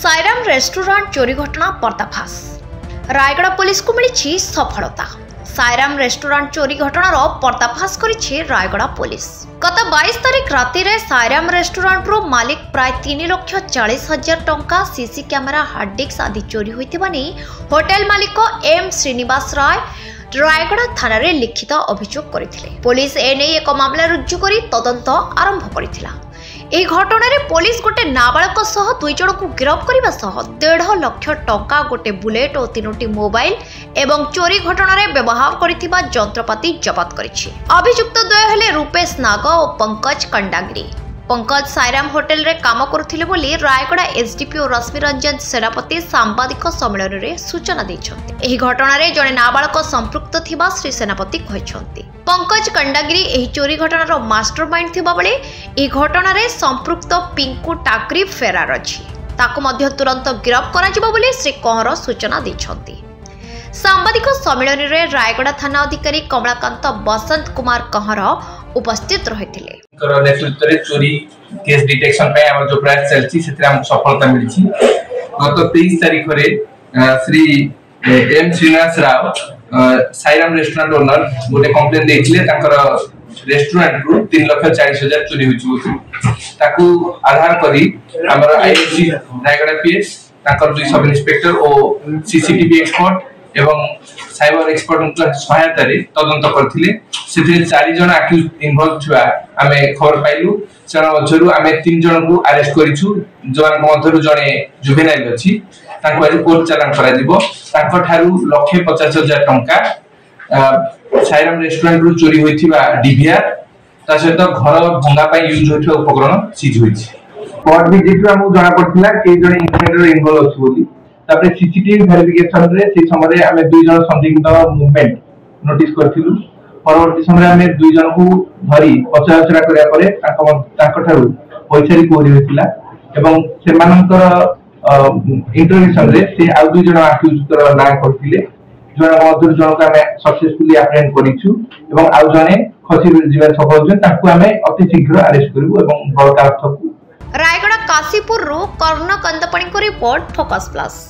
Sairam restaurant चोरी घटना पर्दाफाश। रायगड़ा पुलिस को मिली सफलता। सायराम रेस्टोरेंट चोरी घटनार पर्दाफाश करिछि रायगड़ा पुलिस। गत 22 तारिख राति रे सायराम रेस्टोरेंट रो मालिक प्राय 3,40,000 टंका सीसी कैमेरा हार्ड डिस्क आदि चोरी होइतिबा नै होटल मालिक एम श्रीनिवास राय रायगड़ा थाना रे लिखित अभियोग करथिले। पुलिस एने एक मामला रुजु करी तदंत आरंभ करथिला। ଏହି ଘଟଣାରେ पुलिस गोटे नाबालक सह 2 जन को गिरफ्त करने सह 1.5 लाख टंका गोटे बुलेट और 3टी मोबाइल एवं चोरी घटना रे व्यवहार करिथिबा यंत्रपाति जब्त करिछि। अभियुक्त द्वय हेले रूपेश नाग और पंकज कंडागिरी। पंकज सायराम होटेल रे काम करुथिले बोली रायगड़ा एसडीपीओ रश्मि रंजन सेनापति सांबादिक सम्मेलन रे सूचना दैछन्ते। एही घटना रे जने नाबालक संपृक्त थिबा श्री सेनापति कहिछन्ते। पंकज कंडागिरी एही चोरी घटनार मास्टरमाइंड थिबा बेले एही घटना रे संपृक्त पिंकू टाकरी फेरार अछि। ताको मध्य तुरंत गिरफ्त करा जिवो बोली श्री कहर सूचना दैछन्ते। सांबादिक सम्मेलन रे रायगड़ा थाना अधिकारी कमलाकांत बसंत कुमार कहर उपस्थित रहिथिले। नेतृत्व रे चोरी केस डिटेक्शन पे हमर जो प्रयास चलछि सेते हम सफलता मिलिछि। गत 23 तारिख रे Shri M Srinivas Rao Sairam restaurant owner गोटे कंप्लेन देथिले ताकर रेस्टोरेंट रु 3,40,000 चोरी होछि। ताकू आधार करी हमर आईएससी रायगड़ा पीएस ताकर 2 सब इंस्पेक्टर और सीसीटीवी एक्सपर्ट एवं साइबर एक्सपर्ट सहायता रे तदंत करथिले। सेते 4 जन अक्यूज इन्वॉल्व छुआ आमे खबर पाइलु। चरण मध्यरु आमे 3 जन को अरेस्ट करिछु। जवान मध्यरु जने जुवेनाइल अछि ताको आज कोर्ट चालान करा दिबो। ताको थारु 1,50,000 टंका सायराम रेस्टोरेंट रु चोरी होइथिबा डीवीआर ता सहित घर भंगा पय यूज होइथिबा उपकरण सीज होइछि। कोर्ट विजिट रे हमु जणा पड़थिला के जने इंसिडेंट इन्वॉल्व अछि बोली। तापर सीसीटीवी वेरिफिकेशन रे से समय आमे 2 जन संदिग्ध मूवमेंट नोटिस करथिलु। परवर्ती समय आमे 2 जन को धरी पचाचरा करिया परे ताको ठारू पैसा रि कोरी होइतिला एवं सेमानकर इंटरव्यूशन रे से आ 2 जन अक्यूज कर ना करथिले। जण मधुर जन को आमे सक्सेसफुली अप्रेंड करिछु एवं आ जने खसी जीवन सफल जन ताको आमे अति शीघ्र अरेस्ट करिवु एवं बड़का अर्थ को। रायगड़ा काशीपुर रो कर्ण कंदपणी को रिपोर्ट फोकस प्लस।